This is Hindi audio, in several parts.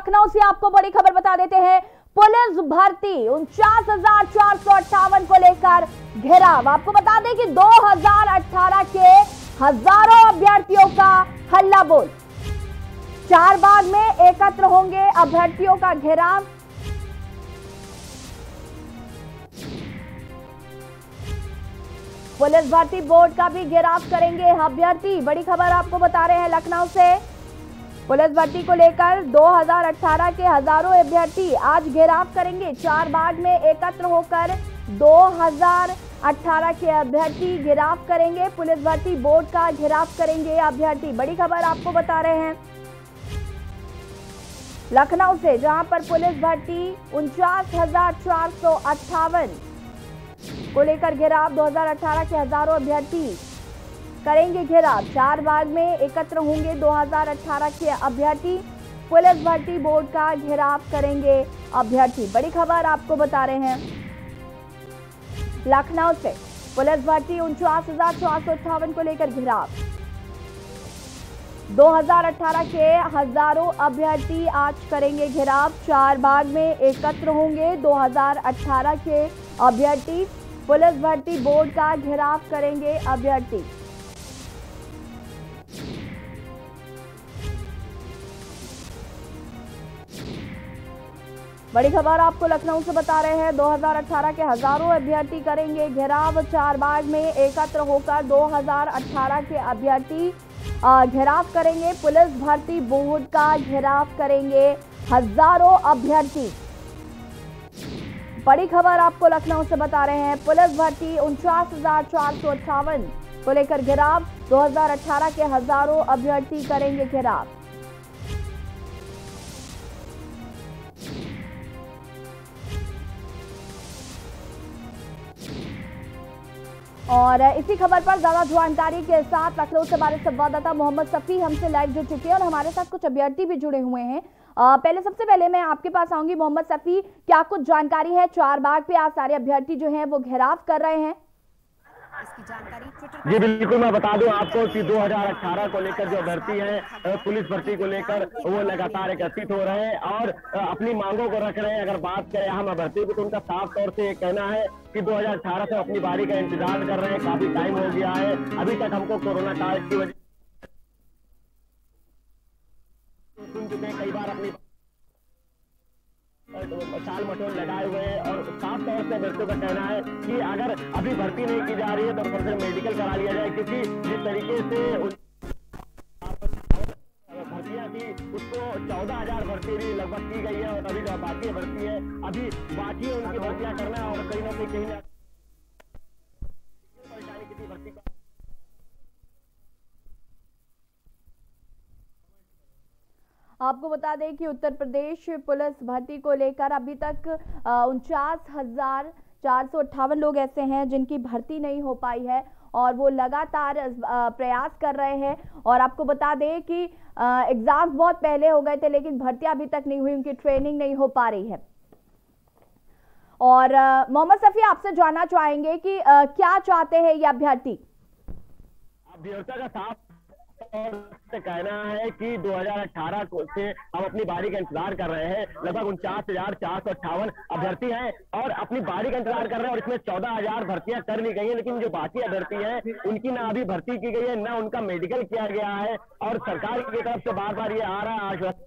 लखनऊ से आपको बड़ी खबर बता देते हैं। पुलिस भर्ती 49,458 को लेकर घेराव। आपको बता दें कि 2018 के हजारों अभ्यर्थियों का हल्ला बोल। चारबाग में एकत्र होंगे अभ्यर्थियों का घेराव। पुलिस भर्ती बोर्ड का भी घेराव करेंगे अभ्यर्थी। बड़ी खबर आपको बता रहे हैं लखनऊ से। पुलिस भर्ती को लेकर 2018 के हजारों अभ्यर्थी आज घेराव करेंगे। चारबाग में एकत्र होकर 2018 के अभ्यर्थी घेराव करेंगे। पुलिस भर्ती बोर्ड का घेराव करेंगे अभ्यर्थी। बड़ी खबर आपको बता रहे हैं लखनऊ से, जहां पर पुलिस भर्ती 49,458 को लेकर घेराव। 2018 के हजारों अभ्यर्थी करेंगे घेराव। चारबाग में एकत्र होंगे 2018 के अभ्यर्थी। पुलिस भर्ती बोर्ड का घेराव करेंगे अभ्यर्थी। बड़ी खबर आपको बता रहे हैं लखनऊ से। पुलिस भर्ती 49,458 को लेकर घेराव। 2018 के हजारों अभ्यर्थी आज करेंगे घेराव। चारबाग में एकत्र होंगे 2018 के अभ्यर्थी। पुलिस भर्ती बोर्ड का घेराव करेंगे अभ्यर्थी। बड़ी खबर आपको लखनऊ से बता रहे हैं। 2018 के हजारों अभ्यर्थी करेंगे घेराव। चारबाग में एकत्र होकर 2018 के अभ्यर्थी घेराव करेंगे। पुलिस भर्ती बोर्ड का घेराव करेंगे हजारों अभ्यर्थी। बड़ी खबर आपको लखनऊ से बता रहे हैं। पुलिस भर्ती 49,458 को लेकर घेराव। 2018 के हजारों अभ्यर्थी करेंगे घेराव। और इसी खबर पर ज्यादा जानकारी के साथ लखनऊ से हमारे संवाददाता मोहम्मद सफी हमसे लाइव जुड़ चुके हैं और हमारे साथ कुछ अभ्यर्थी भी जुड़े हुए हैं। सबसे पहले मैं आपके पास आऊंगी मोहम्मद सफी, क्या कुछ जानकारी है? चारबाग पे आज सारे अभ्यर्थी जो हैं वो घेराव कर रहे हैं, इसकी जानकारी जी बिल्कुल मैं बता दूं आपको कि 2018 को लेकर जो अभ्यर्थी हैं पुलिस भर्ती को लेकर वो लगातार एकत्रित हो रहे हैं और अपनी मांगों को रख रहे हैं। अगर बात करें हम अभ्यर्थी की तो उनका साफ तौर से ये कहना है कि 2018 से अपनी बारी का इंतजार कर रहे हैं। काफी टाइम हो गया है, अभी तक हमको कोरोना काल की वजह सुन चुके हैं, कई बार अपनी चाल मटोल लगाए हुए हैं और साफ तौर से अभ्यर्थियों का कहना है कि अगर अभी भर्ती नहीं की जा रही है तो फिर मेडिकल करा लिया जाए, क्योंकि जिस तरीके से भर्तियां थी उसको 14,000 भर्ती भी लगभग की गई है और अभी जो बाकी भर्ती है अभी बाकी है उनकी भर्तियां करना और कहीं ना कहीं परेशानी किसी भर्ती का। आपको बता दें कि उत्तर प्रदेश पुलिस भर्ती को लेकर अभी तक 49,458 लोग ऐसे हैं जिनकी भर्ती नहीं हो पाई है और वो लगातार प्रयास कर रहे हैं। और आपको बता दें कि एग्जाम्स बहुत पहले हो गए थे लेकिन भर्तियां अभी तक नहीं हुई, उनकी ट्रेनिंग नहीं हो पा रही है। और मोहम्मद सफी, आपसे जानना चाहेंगे कि क्या चाहते हैं ये अभ्यर्थी? अभ्यर्थियों का साफ से कहना है कि 2018 से हम अपनी बारी का इंतजार कर रहे हैं। लगभग 49,458 अभ्यर्थी हैं और अपनी बारी का इंतजार कर रहे हैं और इसमें 14,000 भर्तियां कर ली गई हैं, लेकिन जो बाकी अभ्यर्थी हैं उनकी ना अभी भर्ती की गई है ना उनका मेडिकल किया गया है और सरकार की तरफ से बार बार ये आ रहा है आश्वासन।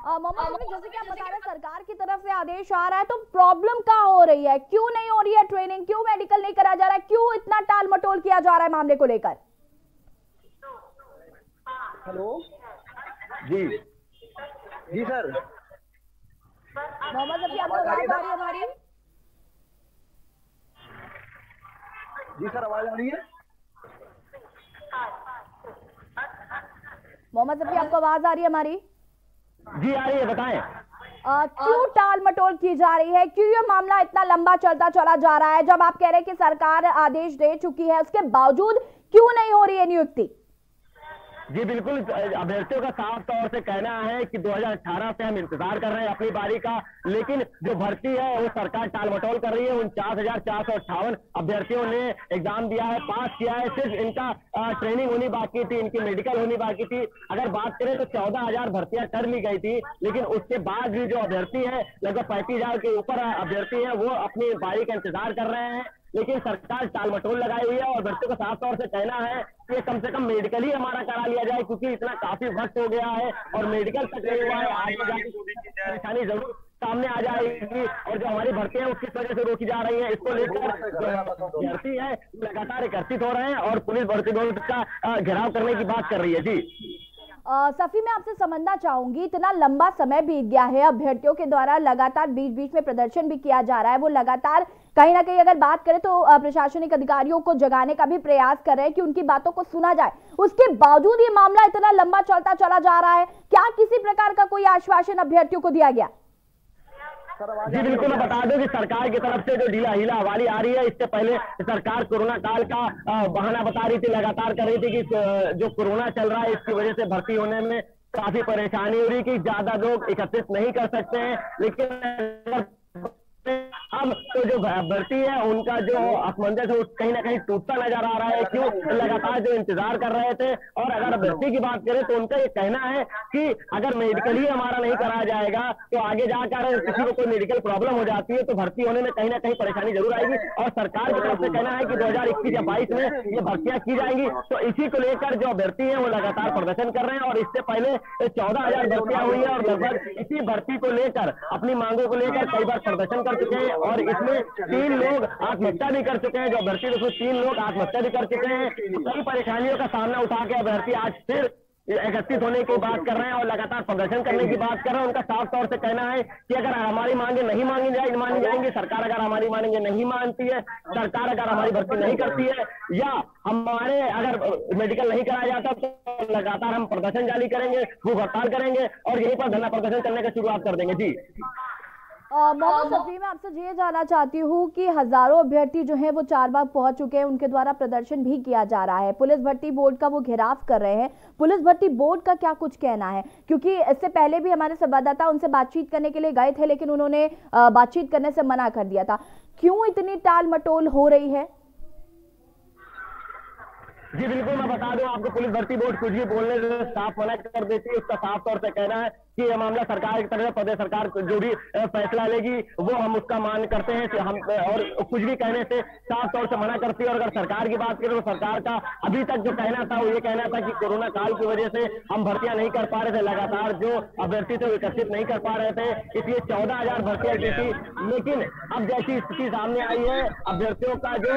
मोहम्मद, जैसे कि आप बता रहे हैं सरकार की तरफ से आदेश आ रहा है, तो प्रॉब्लम क्या हो रही है? क्यों नहीं हो रही है ट्रेनिंग? क्यों मेडिकल नहीं करा जा रहा है? क्यों इतना टाल मटोल किया जा रहा है मामले को लेकर? हेलो जी जी सर। मोहम्मद सफी, आपको आवाज आ रही है हमारी? जी सर, आवाज आ रही है। मोहम्मद सफी, आपको आवाज आ रही है हमारी? जी आ रही है, बताएं। क्यों टाल मटोल की जा रही है? क्यों ये मामला इतना लंबा चलता चला जा रहा है? जब आप कह रहे हैं कि सरकार आदेश दे चुकी है उसके बावजूद क्यों नहीं हो रही है नियुक्ति? जी बिल्कुल, अभ्यर्थियों का साफ तौर से कहना है कि 2018 से हम इंतजार कर रहे हैं अपनी बारी का, लेकिन जो भर्ती है वो सरकार टाल मटोल कर रही है। 49,458 अभ्यर्थियों ने एग्जाम दिया है, पास किया है, सिर्फ इनका ट्रेनिंग होनी बाकी थी, इनकी मेडिकल होनी बाकी थी। अगर बात करें तो 14,000 भर्तियां कर ली गई थी, लेकिन उसके बाद भी जो अभ्यर्थी है लगभग 35,000 के ऊपर अभ्यर्थी है, वो अपनी बारी का इंतजार कर रहे हैं। लेकिन सरकार टाल मटोल लगाई हुई है और अभ्यर्थियों का साफ तौर से कहना है कि कम से कम मेडिकल ही हमारा करा लिया जाए, क्योंकि इतना काफी वक्त हो गया है और मेडिकल तक नहीं हुआ है। आगे जाके परेशानी जरूर सामने आ जाएगी और जो हमारी भर्तियां हैं वो किस वजह से रोकी जा रही है, इसको लेकर जो भर्ती है लगातार एकत्रित हो रहे हैं और पुलिस भर्ती बोर्ड का घेराव करने की बात कर रही है। जी सफी, मैं आपसे समझना चाहूंगी, इतना लंबा समय बीत गया है, अभ्यर्थियों के द्वारा लगातार बीच बीच में प्रदर्शन भी किया जा रहा है, वो लगातार कहीं ना कहीं अगर बात करें तो प्रशासनिक अधिकारियों को जगाने का भी प्रयास कर रहे हैं कि उनकी बातों को सुना जाए, उसके बावजूद ये मामला इतना लंबा चलता चला जा रहा है। क्या किसी प्रकार का कोई आश्वासन अभ्यर्थियों को दिया गया? जी बिल्कुल, मैं बता दूं कि सरकार की तरफ से जो ढीला हीला हवाली आ रही है, इससे पहले सरकार कोरोना काल का बहाना बता रही थी, लगातार कर रही थी कि जो कोरोना चल रहा है इसकी वजह से भर्ती होने में काफी परेशानी हो रही है, कि ज्यादा लोग एकत्रित नहीं कर सकते हैं। लेकिन अब तो जो भर्ती है उनका जो असमंजस है कहीं ना कहीं टूटता नजर आ रहा है। क्यों? लगातार जो इंतजार कर रहे थे, और अगर भर्ती की बात करें तो उनका ये कहना है कि अगर मेडिकल ही हमारा नहीं कराया जाएगा तो आगे जाकर किसी को कोई मेडिकल प्रॉब्लम हो जाती है तो भर्ती होने में कहीं ना कहीं परेशानी जरूर आएगी। और सरकार की तरफ से कहना है कि 2021 या 22 में ये भर्तियां की जाएंगी। तो इसी को लेकर जो अभ्यर्थी है वो लगातार प्रदर्शन कर रहे हैं और इससे पहले 14,000 भर्तियां हुई है और लगभग इसी भर्ती को लेकर अपनी मांगों को लेकर कई बार प्रदर्शन कर चुके हैं और इसमें 3 लोग आत्महत्या भी कर चुके हैं। जो अभ्यर्थी उसमें 3 लोग आत्महत्या भी कर चुके हैं। कई परेशानियों का सामना उठा के अभ्यर्थी आज फिर एकत्रित होने की बात कर रहे हैं और लगातार प्रदर्शन करने की बात कर रहे हैं। उनका साफ तौर से कहना है कि अगर हमारी मांगे नहीं मानी जाएंगी, सरकार अगर हमारी मांगे नहीं मानती है, सरकार अगर हमारी भर्ती नहीं करती है या हमारे अगर मेडिकल नहीं कराया जाता तो लगातार हम प्रदर्शन जारी करेंगे, भूख हड़ताल करेंगे और यहीं पर धरना प्रदर्शन करने की शुरुआत कर देंगे। जी मोहम्मद सफी, मैं आपसे ये जानना चाहती हूँ कि हजारों अभ्यर्थी जो हैं वो चारबाग पहुंच चुके हैं, उनके द्वारा प्रदर्शन भी किया जा रहा है, पुलिस भर्ती बोर्ड का वो घेराव कर रहे हैं, पुलिस भर्ती बोर्ड का क्या कुछ कहना है? क्योंकि इससे पहले भी हमारे संवाददाता उनसे बातचीत करने के लिए गए थे लेकिन उन्होंने बातचीत करने से मना कर दिया था। क्यों इतनी टाल मटोल हो रही है? जी बिल्कुल, मैं बता दूं आपको, पुलिस भर्ती बोर्ड कुछ भी बोलने से साफ मना कर देती है। उसका साफ तौर से कहना है कि यह मामला सरकार की तरफ से, प्रदेश सरकार जो भी फैसला लेगी वो हम उसका मान करते हैं। हम और कुछ भी कहने से साफ तौर से मना करती है। और अगर सरकार की बात करें तो सरकार का अभी तक जो कहना था वो ये कहना था कि कोरोना काल की वजह से हम भर्तियां नहीं कर पा रहे थे, लगातार जो अभ्यर्थी थे वो एकत्रित नहीं कर पा रहे थे, इसलिए 14,000 भर्तियां की थी। लेकिन अब जैसी स्थिति सामने आई है, अभ्यर्थियों का जो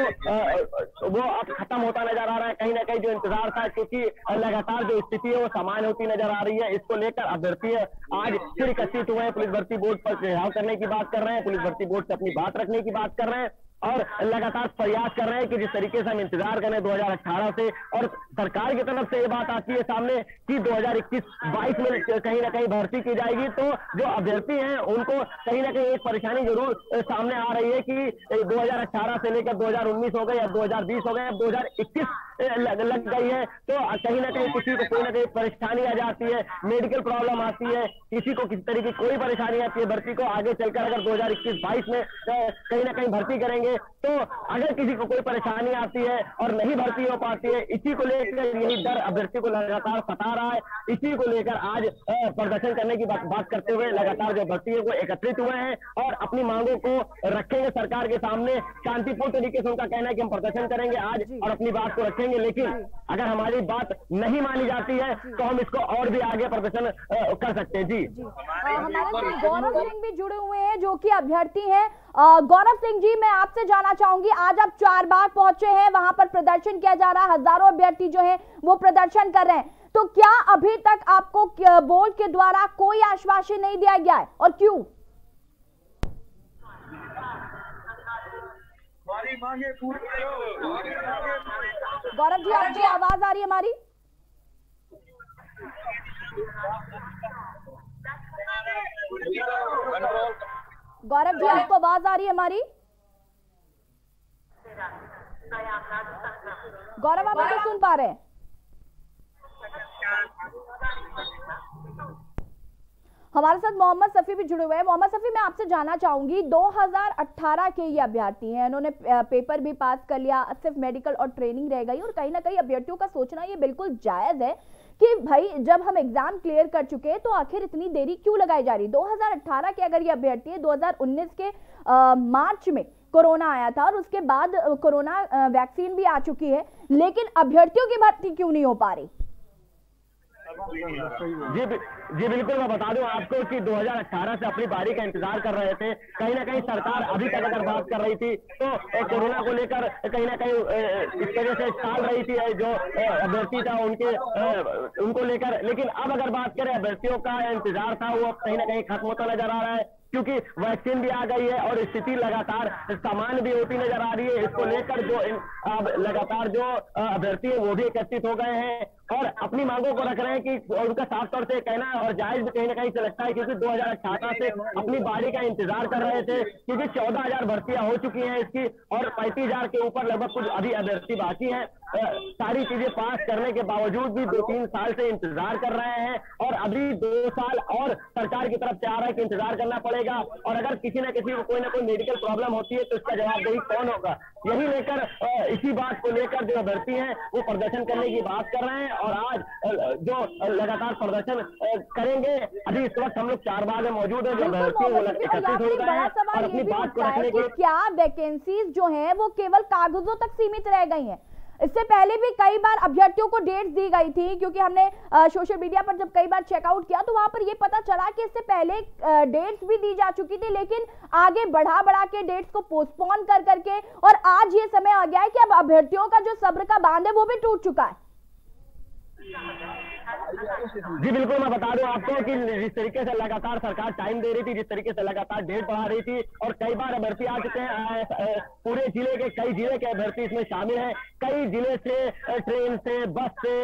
वो अब खत्म होता नजर आ रहा है। कहीं ना कहीं जो इंतजार था, क्योंकि लगातार जो स्थिति है वो सामान्य होती नजर आ रही है। इसको लेकर अभ्यर्थी आज फिर एकत्रित हुए हैं, पुलिस भर्ती बोर्ड पर घेराव करने की बात कर रहे हैं, पुलिस भर्ती बोर्ड से अपनी बात रखने की बात कर रहे हैं और लगातार प्रयास कर रहे हैं कि जिस तरीके से हम इंतजार करें 2018 से, और सरकार की तरफ से ये बात आती है सामने कि 2021-22 में कहीं ना कहीं भर्ती की जाएगी, तो जो अभ्यर्थी हैं उनको कहीं ना कहीं एक परेशानी जरूर सामने आ रही है कि 2018 से लेकर 2019 हो गए, अब 2020 हो गए, अब 2021 लग गई है, तो कहीं ना कहीं किसी को कोई ना कोई परेशानी आ जाती है, मेडिकल प्रॉब्लम आती है, किसी को किसी तरीके की कोई परेशानी आती है भर्ती को आगे चलकर। अगर 2021-22 में कहीं ना कहीं भर्ती करेंगे तो अगर किसी को कोई परेशानी आती है और नहीं भर्ती हो पाती है, इसी को लेकर यही डर अभ्यर्थी को लगातार सता रहा है। इसी को लेकर आज प्रदर्शन करने की बात करते हुए लगातार जो भर्ती है वो एकत्रित हुए हैं और अपनी मांगों को रखेंगे सरकार के सामने। शांतिपूर्ण तरीके से उनका कहना है कि हम प्रदर्शन करेंगे आज और अपनी बात को रखेंगे, लेकिन अगर हमारी बात नहीं मानी जाती है तो हम इसको और भी आगे प्रदर्शन कर सकते हैं। जी हमारे साथ गौरव सिंह भी जुड़े हुए हैं जो कि अभ्यर्थी हैं। गौरव सिंह जी, मैं आपसे जानना चाहूंगी, आज आप चारबाग पहुंचे हैं, वहां पर प्रदर्शन किया जा रहा है, हजारों अभ्यर्थी जो हैं वो प्रदर्शन कर रहे हैं, तो क्या अभी तक आपको बोर्ड के द्वारा कोई आश्वासन नहीं दिया गया है और क्यों? गौरव जी, आपकी आवाज आ रही है हमारी? गौरव जी, आपको आवाज आ रही है हमारी? गौरव, आप नहीं सुन पा रहे हैं? हमारे साथ मोहम्मद सफी भी जुड़े हुए हैं। मोहम्मद सफी, मैं आपसे जानना चाहूंगी, 2018 के ये अभ्यर्थी हैं, इन्होंने पेपर भी पास कर लिया, सिर्फ मेडिकल और ट्रेनिंग रह गई, और कहीं ना कहीं अभ्यर्थियों का सोचना ये बिल्कुल जायज है कि भाई जब हम एग्जाम क्लियर कर चुके हैं तो आखिर इतनी देरी क्यों लगाई जा रही। 2018 के अगर ये अभ्यर्थी है, 2019 के मार्च में कोरोना आया था और उसके बाद कोरोना वैक्सीन भी आ चुकी है, लेकिन अभ्यर्थियों की भर्ती क्यों नहीं हो पा रही? जी बिल्कुल, मैं बता दूं आपको कि 2018 से अपनी बारी का इंतजार कर रहे थे। कहीं ना कहीं सरकार अभी तक अगर बात कर रही थी तो कोरोना को लेकर कहीं ना कहीं इस वजह से टाल रही थी जो अभ्यर्थी था उनको लेकर। लेकिन अब अगर बात करें, अभ्यर्थियों का इंतजार था वो कहीं ना कहीं खत्म होता नजर आ रहा है, क्योंकि वैक्सीन भी आ गई है और स्थिति लगातार सामान्य भी होती नजर आ रही है। इसको लेकर जो लगातार जो अभ्यर्थी है वो भी एकत्रित हो गए हैं और अपनी मांगों को रख रहे हैं कि उनका साफ तौर से कहना है और जायज भी कहीं ना कहीं से लगता है, क्योंकि 2018 से अपनी बारी का इंतजार कर रहे थे, क्योंकि 14,000 भर्तियां हो चुकी हैं इसकी और 35,000 के ऊपर लगभग कुछ अभी अभ्यर्थी बाकी हैं। सारी चीजें पास करने के बावजूद भी 2-3 साल से इंतजार कर रहे हैं और अभी 2 साल और सरकार की तरफ से आ रहा है कि इंतजार करना पड़ेगा, और अगर किसी न किसी को कोई ना कोई मेडिकल प्रॉब्लम होती है तो इसका जवाबदेही कौन होगा। यही लेकर इसी बात को लेकर जो अभ्यर्थी हैं वो प्रदर्शन करने की बात कर रहे हैं और आज जो लगातार प्रदर्शन करेंगे। अभी इस वक्त हम लोग चारबाग में मौजूद है, जो अभ्यर्थी है वो एकत्रित हो गए हैं और अपनी बात को रखने के लिए। क्या वैकेंसीज जो है वो केवल कागजों तक सीमित रह गई हैं? इससे पहले भी कई बार अभ्यर्थियों को डेट्स दी गई थी, क्योंकि हमने सोशल मीडिया पर जब कई बार चेकआउट किया तो वहां पर ये पता चला कि इससे पहले डेट्स भी दी जा चुकी थी, लेकिन आगे बढ़ा के डेट्स को पोस्टपोन कर करके, और आज ये समय आ गया है कि अब अभ्यर्थियों का जो सब्र का बांध है वो भी टूट चुका है। जी बिल्कुल, मैं बता दूं आपको कि जिस तरीके से लगातार सरकार टाइम दे रही थी, जिस तरीके से लगातार डेट बढ़ा रही थी और कई बार अभ्यर्थी आ चुके हैं, पूरे जिले के कई जिले के अभ्यर्थी इसमें शामिल हैं। कई जिले से ट्रेन से, बस से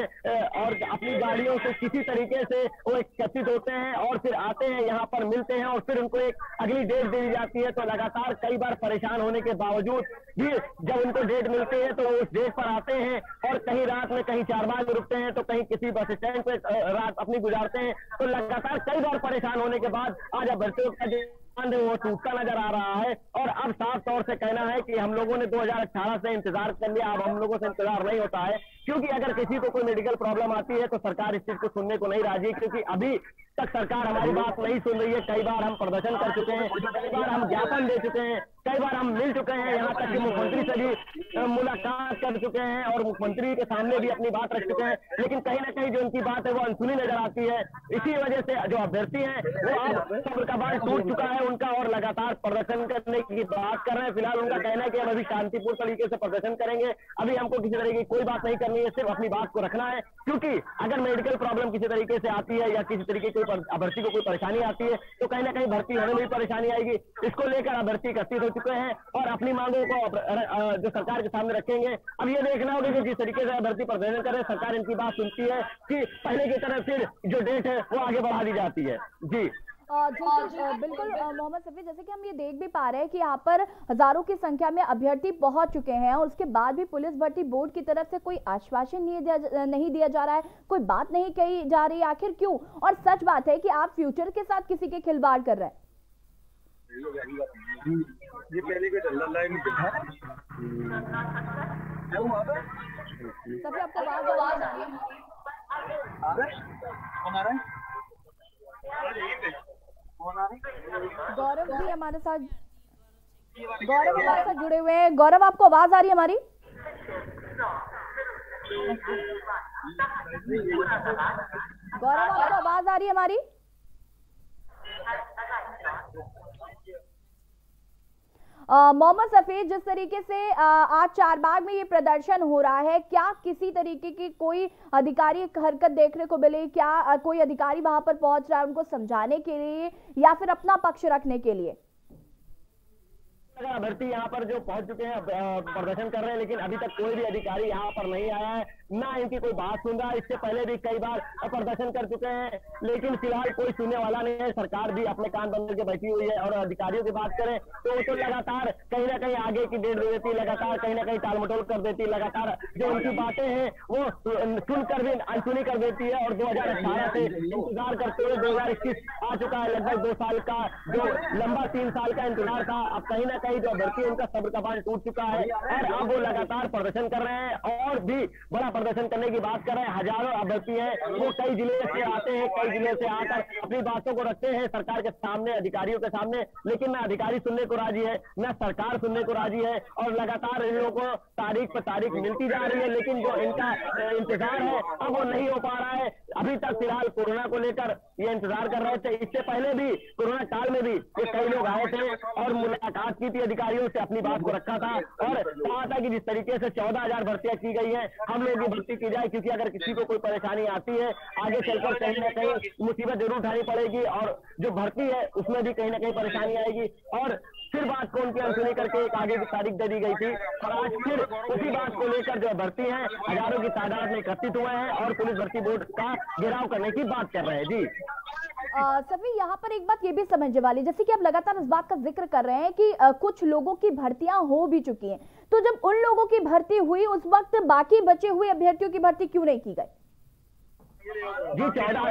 और अपनी गाड़ियों से किसी तरीके से वो एकत्रित होते हैं और फिर आते हैं, यहाँ पर मिलते हैं और फिर उनको एक अगली डेट दे दी जाती है। तो लगातार कई बार परेशान होने के बावजूद भी जब उनको डेट मिलती है तो वो उस डेट पर आते हैं और कहीं रात में कहीं चारबाग में रुकते हैं तो कहीं किसी बस स्टैंड पे रात अपनी गुजारते हैं। तो लगातार कई बार परेशान होने के बाद आज अभ्यर्थियों का वो टूटता नजर आ रहा है और अब साफ तौर से कहना है कि हम लोगों ने 2018 से इंतजार कर लिया, अब हम लोगों से इंतजार नहीं होता है, क्योंकि अगर किसी को कोई मेडिकल प्रॉब्लम आती है तो सरकार इस चीज को सुनने को नहीं राजी, क्योंकि अभी तक सरकार हमारी बात नहीं सुन रही है। कई बार हम प्रदर्शन कर चुके हैं, कई बार हम ज्ञापन दे चुके हैं, कई बार हम मिल चुके हैं, यहाँ तक कि मुख्यमंत्री से भी मुलाकात कर चुके हैं और मुख्यमंत्री के सामने भी अपनी बात रख चुके हैं, लेकिन कहीं ना कहीं जो उनकी बात है वो अनसुनी नजर आती है। इसी वजह से जो अभ्यर्थी हैं वो अब सब्र का बांध टूट चुका है उनका और लगातार प्रदर्शन करने की बात कर रहे हैं। फिलहाल उनका कहना है कि हम अभी शांतिपूर्ण तरीके से प्रदर्शन करेंगे, अभी हमको किसी तरह की कोई बात नहीं करनी है, सिर्फ अपनी बात को रखना है, क्योंकि अगर मेडिकल प्रॉब्लम किसी तरीके से आती है या किसी तरीके की अभ्यर्थी को कोई परेशानी आती है तो कहीं ना कहीं भर्ती होने में भी परेशानी आएगी। इसको लेकर अभ्यर्थी एकत्रित हो चुके हैं और अपनी मांगों को जो सरकार के सामने रखेंगे। अब ये देखना होगा कि जिस तरीके से अभ्यर्थी प्रदर्शन करे, सरकार इनकी बात सुनती है कि पहले की तरह फिर जो डेट है वो आगे बढ़ा दी जाती है। जी बिल्कुल मोहम्मद सफी, जैसे कि हम ये देख भी पा रहे हैं कि यहाँ पर हजारों की संख्या में अभ्यर्थी पहुंच चुके हैं और उसके बाद भी पुलिस भर्ती बोर्ड की तरफ से कोई आश्वासन नहीं दिया जा रहा है, कोई बात नहीं कही जा रही, आखिर क्यों? और सच बात है कि आप फ्यूचर के साथ किसी के खिलवाड़ कर रहे हैं। ये पहले के लाइन में है सफी, आपको आवाज आ रही है? कौन आ रहा है? गौरव जी हमारे साथ जुड़े हुए हैं। गौरव, आपको आवाज आ रही है हमारी? गौरव, आपको आवाज आ रही है हमारी? मोहम्मद सफी, जिस तरीके से आज चारबाग में ये प्रदर्शन हो रहा है, क्या किसी तरीके की कोई अधिकारी हरकत देखने को मिली? क्या कोई अधिकारी वहां पर पहुंच रहा है उनको समझाने के लिए या फिर अपना पक्ष रखने के लिए? अभ्यर्थी यहाँ पर जो पहुंच चुके हैं प्रदर्शन कर रहे हैं, लेकिन अभी तक कोई भी अधिकारी यहाँ पर नहीं आया है, ना इनकी कोई बात सुन रहा है। इससे पहले भी कई बार प्रदर्शन कर चुके हैं, लेकिन फिलहाल कोई सुनने वाला नहीं है। सरकार भी अपने कान बंद करके बैठी हुई है। और अधिकारियों की बात करें तो वो तो लगातार कहीं ना कहीं आगे की डेट दे देती है, लगातार कहीं ना कहीं टालमटोल कर देती है, लगातार जो उनकी बातें हैं वो सुनकर भी अनसुनी कर देती है। और 2018 से इंतजार करते हुए 2021 आ चुका है। लगभग 2 साल का जो लंबा 3 साल का इंतजार था, अब कहीं ना कहीं जो अभ्यर्थी उनका सब्र का बांध टूट चुका है। और अब वो लगातार प्रदर्शन कर रहे हैं और भी बड़ा प्रदर्शन करने की बात कर रहे हैं। हजारों अभ्यर्थी हैं, वो कई जिले से आते हैं, कई जिले से आकर अपनी बातों को रखते हैं सरकार के सामने, अधिकारियों के सामने। लेकिन न अधिकारी सुनने को राजी है, न सरकार सुनने को राजी है। और लगातार इन लोगों को तारीख पर तारीख मिलती जा रही है, लेकिन जो इनका इंतजार है अब वो नहीं हो पा रहा है। अभी तक फिलहाल कोरोना को लेकर ये इंतजार कर रहे थे। इससे पहले भी कोरोना काल में भी ये कई लोग आए थे और मुलाकात की थी अधिकारियों से, अपनी बात को रखा था और कहा था कि जिस तरीके से 14,000 भर्तियां की गई है, हम लोग की भर्ती की जाए, क्योंकि अगर किसी को कोई परेशानी आती है आगे चलकर कहीं ना कहीं मुसीबत जरूर उठानी पड़ेगी और जो भर्ती है उसमें भी कहीं ना कहीं परेशानी आएगी। और फिर बात को उनकी अनसुनी करके एक आगे की तारीख दे दी गई थी और आज फिर उसी बात को लेकर जो भर्ती है हजारों की तादाद में एकत्रित हुए हैं और पुलिस भर्ती बोर्ड का घेराव करने की बात कर रहे हैं। जी सभी, यहाँ पर एक बात ये भी समझने वाली, जैसे कि आप लगातार इस बात का जिक्र कर रहे हैं कि कुछ लोगों की भर्तियां हो भी चुकी हैं, तो जब उन लोगों की भर्ती हुई उस वक्त बाकी बचे हुए अभ्यर्थियों की भर्ती क्यों नहीं की गई? जी 14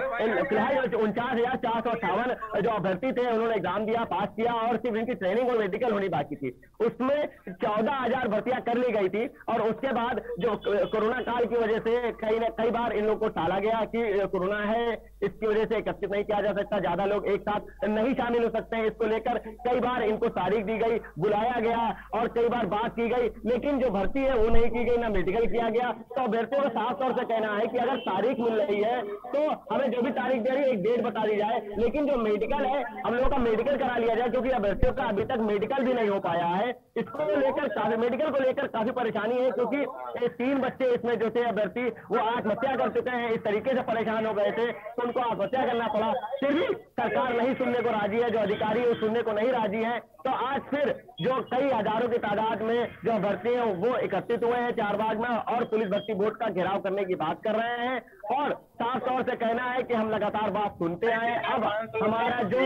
फिलहाल 49,458 जो अभ्यर्थी थे उन्होंने एग्जाम दिया, पास किया और सिर्फ इनकी ट्रेनिंग और मेडिकल होनी बाकी थी। उसमें 14,000 भर्तियां कर ली गई थी और उसके बाद जो कोरोना काल की वजह से कई बार इन लोगों को टाला गया कि कोरोना है, इसकी वजह से एकत्रित नहीं किया जा सकता, ज्यादा लोग एक साथ नहीं शामिल हो सकते हैं। इसको लेकर कई बार इनको तारीख दी गई, बुलाया गया और कई बार बात की गई, लेकिन जो भर्ती है वो नहीं की गई, ना मेडिकल किया गया। तो अभ्यर्थियों का साफ तौर से कहना है कि अगर तारीख मिल रही है तो हमें जो भी तारीख दे रही है एक डेट बता दी जाए, लेकिन जो मेडिकल है हम लोगों का मेडिकल करा लिया जाए, क्योंकि अभ्यर्थियों का अभी तक मेडिकल भी नहीं हो पाया है। इसको लेकर मेडिकल को लेकर काफी परेशानी है, क्योंकि 3 बच्चे इसमें जो थे अभ्यर्थी वो आत्महत्या कर चुके हैं। इस तरीके से परेशान हो गए थे तो उनको आत्महत्या करना पड़ा। फिर भी सरकार नहीं सुनने को राजी है, जो अधिकारी है सुनने को नहीं राजी है। तो आज फिर जो कई हजारों की तादाद में जो भर्ती हैं वो एकत्रित हुए हैं चारबाग में और पुलिस भर्ती बोर्ड का घेराव करने की बात कर रहे हैं और साफ तौर से कहना है कि हम लगातार बात सुनते आए, अब हमारा जो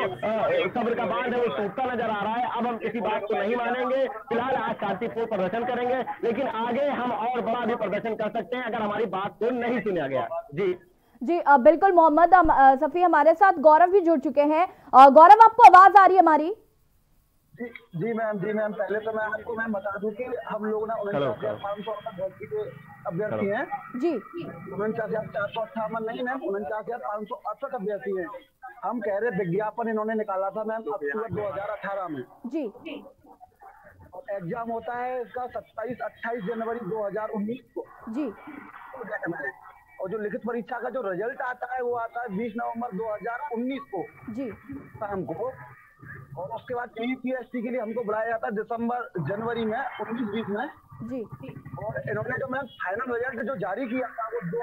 सब्र का बांध है वो टूटता नजर आ रहा है। अब हम किसी बात को नहीं मानेंगे। फिलहाल आज शांतिपूर्ण प्रदर्शन करेंगे, लेकिन आगे हम और बड़ा भी प्रदर्शन कर सकते हैं अगर हमारी बात को नहीं सुना गया। जी बिल्कुल मोहम्मद सफी, हमारे साथ गौरव भी जुड़ चुके हैं। गौरव, आपको आवाज आ रही है हमारी? जी मैम, पहले तो मैं आपको बता दूं कि हम लोग ना 49,500 भर्ती के अभ्यर्थी हैं। जी 49,458 नहीं मैम, 49,568 अभ्यर्थी हैं। हम कह रहे विज्ञापन इन्होंने निकाला था मैम अक्टूबर 2018 में। जी और एग्जाम होता है इसका 27-28 जनवरी 2019 को। जी और जो लिखित परीक्षा का जो रिजल्ट आता है वो आता है 20 नवंबर 2019 को जी शाम को। और उसके बाद यूपीएससी के लिए हमको बुलाया जाता है जनवरी में 19-20 में जी। और इन्होंने जो मैम फाइनल रिजल्ट जो जारी किया था वो 2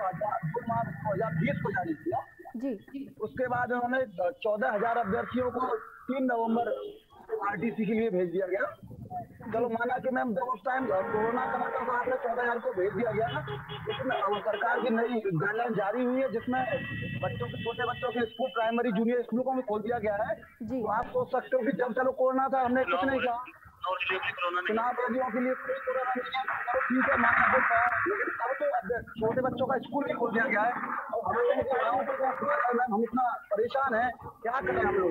मार्च 2020 को जारी किया जी। उसके बाद उन्होंने 14,000 अभ्यर्थियों को 3 नवंबर आरटीसी के लिए भेज दिया गया। चलो माना कि मैम जब उस टाइम कोरोना का मतलब आपने 14,000 को भेज दिया गया ना, लेकिन सरकार की नई गाइडलाइन जारी हुई है जिसमें छोटे बच्चों के स्कूल, प्राइमरी जूनियर स्कूलों को भी खोल दिया गया है। तो आप सोच सकते हो कि जब चलो कोरोना था हमने कुछ नहीं कहा, चुनाव रैलियों के लिए कोई कोरोना नहीं है, तो ठीक है माना कुछ कहा, लेकिन अब तो छोटे बच्चों का स्कूल भी खोल दिया गया है और हम इतना परेशान है, क्या करें हम लोग।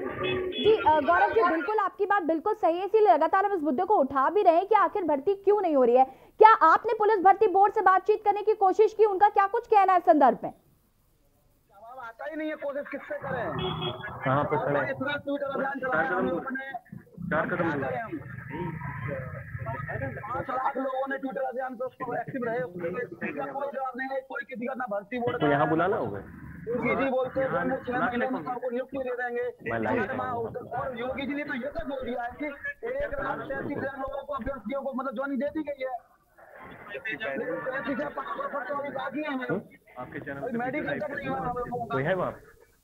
जी गौरव जी, बिल्कुल आपकी बात बिल्कुल सही है, इसीलिए लगातार हम इस मुद्दे को उठा भी रहे हैं कि आखिर भर्ती क्यों नहीं हो रही है। क्या आपने पुलिस भर्ती बोर्ड से बातचीत करने की कोशिश की? उनका क्या कुछ कहना है इस संदर्भ में? जवाब आता ही नहीं है, कोशिश किससे करें? कहाँ पे खड़े? इतना ट्विटर अभियान चलाया हम लोगों ने, 5 लाख लोगों ने ट्विटर अभियान पे उसको एक्टिव रहे, कोई जवाब नहीं है, कोई किसी का ना भर्ती बोर्ड तो यहाँ बुलाना होगा। योगी जी बोलते हैं 6 महीने में सबको नियुक्ति दे देंगे और योगी जी ने तो ये तक बोल दिया है कि 1,37,000 लोगों को अभ्यर्थियों को मतलब ज्वाइनिंग दे दी गई है। 35,500 तो अभी बाकी है, मेडिकल तक नहीं हुआ हम लोगों का।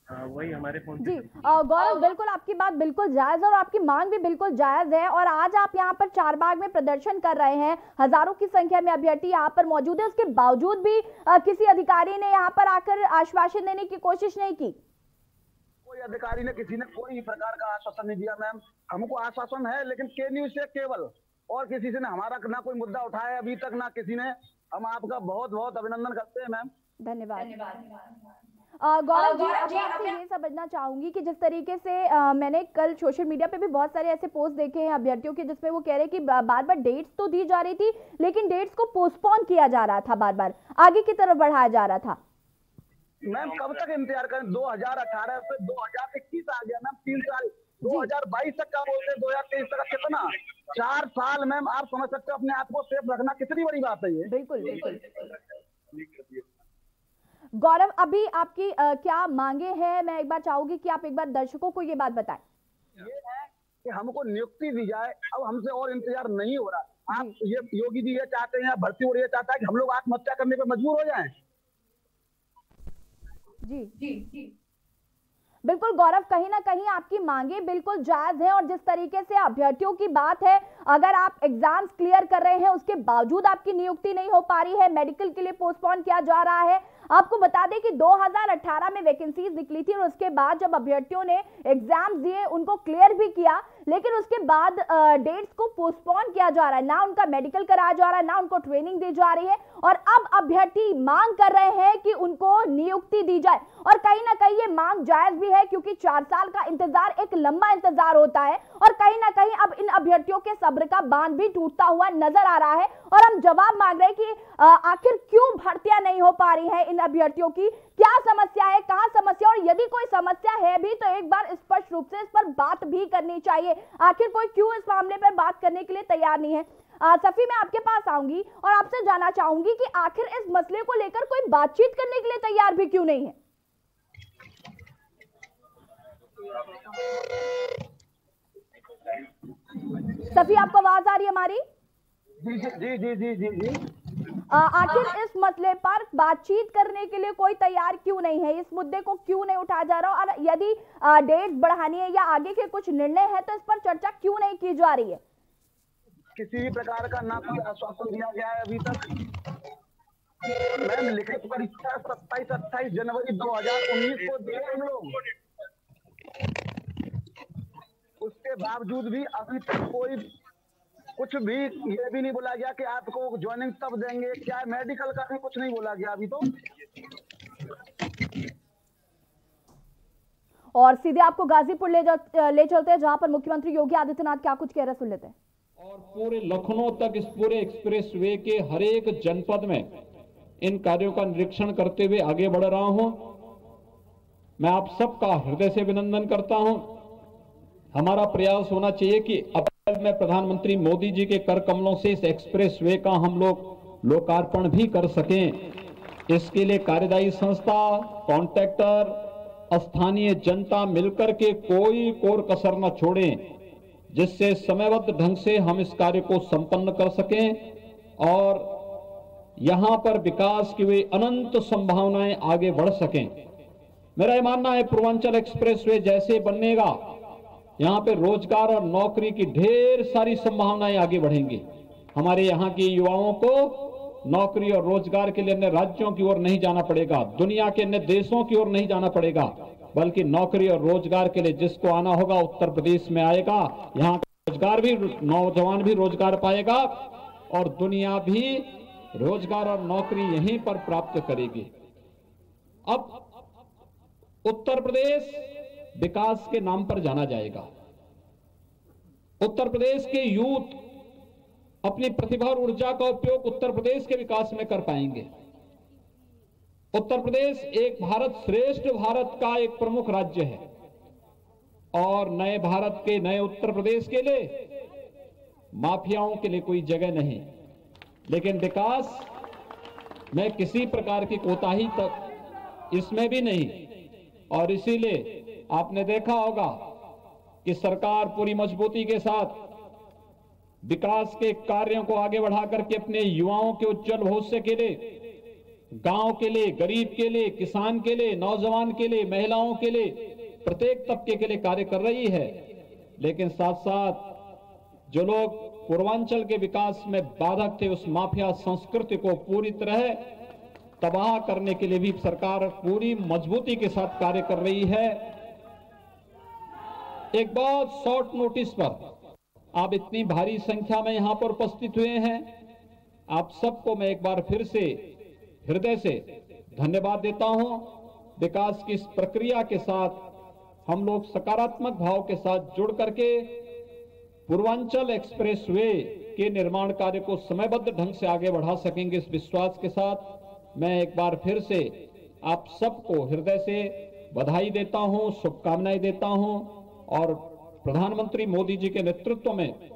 वही हमारे फोन जी गौरव, बिल्कुल आपकी बात बिल्कुल जायज है और आपकी मांग भी बिल्कुल जायज है। और आज आप यहाँ पर चारबाग में प्रदर्शन कर रहे हैं, हजारों की संख्या में अभ्यर्थी यहाँ पर मौजूद है, उसके बावजूद भी किसी अधिकारी ने यहाँ पर आकर आश्वासन देने की कोशिश नहीं की। कोई अधिकारी ने, किसी ने कोई प्रकार का आश्वासन नहीं दिया मैम। हमको आश्वासन है लेकिन के न्यूज से केवल, और किसी से ने हमारा ना कोई मुद्दा उठाया अभी तक, ना किसी ने। हम आपका बहुत बहुत अभिनंदन करते हैं मैम। धन्यवाद। गौरव जी, अब मैं आपसे ये समझना चाहूंगी कि जिस तरीके से मैंने कल सोशल मीडिया पे भी बहुत सारे ऐसे पोस्ट देखे हैं अभ्यर्थियों के, जिसमें वो कह रहे हैं कि बार बार डेट्स तो दी जा रही थी लेकिन डेट्स को पोस्टपोन किया जा रहा था, बार बार आगे की तरफ बढ़ाया जा रहा था। मैम कब तक इंतजार करें? 2018 से 2021 आ गया मैम, 3 साल। 2022 तक का बोलते हैं, 2023 तक कितना? 4 साल मैम। आप समझ सकते हो अपने आप को सेफ रखना कितनी बड़ी बात है ये। बिल्कुल। गौरव, अभी आपकी क्या मांगे हैं? मैं एक बार चाहूंगी कि आप एक बार दर्शकों को ये बात बताएं। ये है कि हमको नियुक्ति दी जाए, अब हमसे और इंतजार नहीं हो रहा। आप ये योगी जी ये चाहते हैं, भर्ती हो रही है, चाहता है कि हम लोग आत्महत्या करने पर मजबूर हो जाएं। जी बिल्कुल गौरव, कहीं ना कहीं आपकी मांगे बिल्कुल जायज है। और जिस तरीके से अभ्यर्थियों की बात है, अगर आप एग्जाम्स क्लियर कर रहे हैं उसके बावजूद आपकी नियुक्ति नहीं हो पा रही है, मेडिकल के लिए पोस्टपोन किया जा रहा है। आपको बता दें कि 2018 में वैकेंसीज निकली थी और उसके बाद जब अभ्यर्थियों ने एग्जाम्स दिए, उनको क्लियर भी किया, लेकिन उसके बाद डेट्स को पोस्टपोन किया जा रहा है, ना उनका मेडिकल कराया जा रहा है, ना उनको ट्रेनिंग दी जा रही है। और अब अभ्यर्थी मांग कर रहे हैं कि उनको नियुक्ति दी जाए। और कहीं ना कहीं ये मांग जायज भी है, क्योंकि 4 साल का इंतजार एक लंबा इंतजार होता है और कहीं ना कहीं अब इन अभ्यर्थियों के सब्र का बांध भी टूटता हुआ नजर आ रहा है। और हम जवाब मांग रहे हैं कि आखिर क्यों भर्तियां नहीं हो पा रही हैं इन अभ्यर्थियों की, क्या समस्या है, कहां समस्या, और यदि कोई समस्या है भी तो एक बार स्पष्ट रूप से इस पर बात भी करनी चाहिए। आखिर कोई क्यों इस मामले पर बात करने के लिए तैयार नहीं है? सफी, मैं आपके पास आऊंगी और आपसे जानना चाहूंगी कि आखिर इस मसले को लेकर कोई बातचीत करने के लिए तैयार भी क्यों नहीं है? सफी, आपको आवाज आ रही है हमारी? जी। आखिर इस मसले पर बातचीत करने के लिए कोई तैयार क्यों नहीं है? इस मुद्दे को क्यों नहीं उठाया जा रहा? और यदि डेट बढ़ानी है या आगे के कुछ निर्णय है तो इस पर चर्चा क्यों नहीं की जा रही है? किसी भी प्रकार का ना कोई आश्वासन दिया गया है अभी तक। मैम लिखित परीक्षा 27-28 जनवरी 2019 को दिए हम लोग, उसके बावजूद भी अभी तक कोई कुछ भी ये भी नहीं बोला गया कि आपको ज्वाइनिंग तब देंगे, क्या मेडिकल का भी कुछ नहीं बोला गया अभी तो। और सीधे आपको गाजीपुर ले चलते हैं, जहां पर मुख्यमंत्री योगी आदित्यनाथ क्या कुछ कह रहे सुन लेते हैं। और पूरे लखनऊ तक इस पूरे एक्सप्रेस वे के हर एक जनपद में इन कार्यों का निरीक्षण करते हुए आगे बढ़ रहा हूं। मैं आप सबका हृदय से अभिनंदन करता हूं। हमारा प्रयास होना चाहिए कि अप्रैल में प्रधानमंत्री मोदी जी के कर कमलों से इस एक्सप्रेस वे का हम लोग लोकार्पण भी कर सकें। इसके लिए कार्यदायी संस्था, कॉन्ट्रैक्टर, स्थानीय जनता मिलकर के कोई कोर कसर न छोड़ें, जिससे समयबद्ध ढंग से हम इस कार्य को संपन्न कर सकें और यहां पर विकास की वे अनंत संभावनाएं आगे बढ़ सकें। मेरा यह मानना है पूर्वांचल एक्सप्रेसवे जैसे बनेगा, यहां पे रोजगार और नौकरी की ढेर सारी संभावनाएं आगे बढ़ेंगी। हमारे यहाँ के युवाओं को नौकरी और रोजगार के लिए अन्य राज्यों की ओर नहीं जाना पड़ेगा, दुनिया के अन्य देशों की ओर नहीं जाना पड़ेगा, बल्कि नौकरी और रोजगार के लिए जिसको आना होगा उत्तर प्रदेश में आएगा। यहाँ का रोजगार भी, नौजवान भी रोजगार पाएगा और दुनिया भी रोजगार और नौकरी यहीं पर प्राप्त करेगी। अब उत्तर प्रदेश विकास के नाम पर जाना जाएगा। उत्तर प्रदेश के यूथ अपनी प्रतिभा और ऊर्जा का उपयोग उत्तर प्रदेश के विकास में कर पाएंगे। उत्तर प्रदेश एक भारत श्रेष्ठ भारत का एक प्रमुख राज्य है और नए भारत के, नए उत्तर प्रदेश के लिए माफियाओं के लिए कोई जगह नहीं, लेकिन विकास में किसी प्रकार की कोताही तक इसमें भी नहीं। और इसीलिए आपने देखा होगा कि सरकार पूरी मजबूती के साथ विकास के कार्यों को आगे बढ़ा करके अपने युवाओं के उज्जवल भविष्य के लिए गांव के लिए, गरीब के लिए, किसान के लिए, नौजवान के लिए, महिलाओं के लिए, प्रत्येक तबके के लिए कार्य कर रही है। लेकिन साथ साथ जो लोग पूर्वांचल के विकास में बाधक थे, उस माफिया संस्कृति को पूरी तरह तबाह करने के लिए भी सरकार पूरी मजबूती के साथ कार्य कर रही है। एक बहुत शॉर्ट नोटिस पर आप इतनी भारी संख्या में यहां पर उपस्थित हुए हैं, आप सबको मैं एक बार फिर से हृदय से धन्यवाद देता हूं। विकास की इस प्रक्रिया के साथ हम लोग सकारात्मक भाव के साथ जुड़ करके पूर्वांचल एक्सप्रेसवे के निर्माण कार्य को समयबद्ध ढंग से आगे बढ़ा सकेंगे। इस विश्वास के साथ मैं एक बार फिर से आप सबको हृदय से बधाई देता हूं, शुभकामनाएं देता हूं और प्रधानमंत्री मोदी जी के नेतृत्व में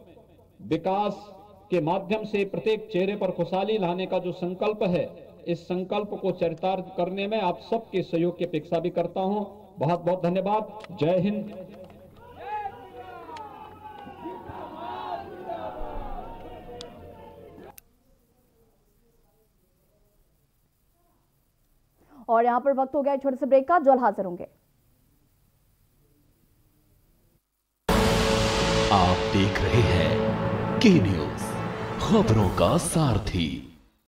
विकास के माध्यम से प्रत्येक चेहरे पर खुशहाली लाने का जो संकल्प है, इस संकल्प को चरितार्थ करने में आप सबके सहयोग की अपेक्षा भी करता हूं। बहुत बहुत धन्यवाद। जय हिंद। और यहां पर वक्त हो गया छोटे से ब्रेक का, जल्द हाजिर होंगे। आप देख रहे हैं के न्यूज़, खबरों का सारथी।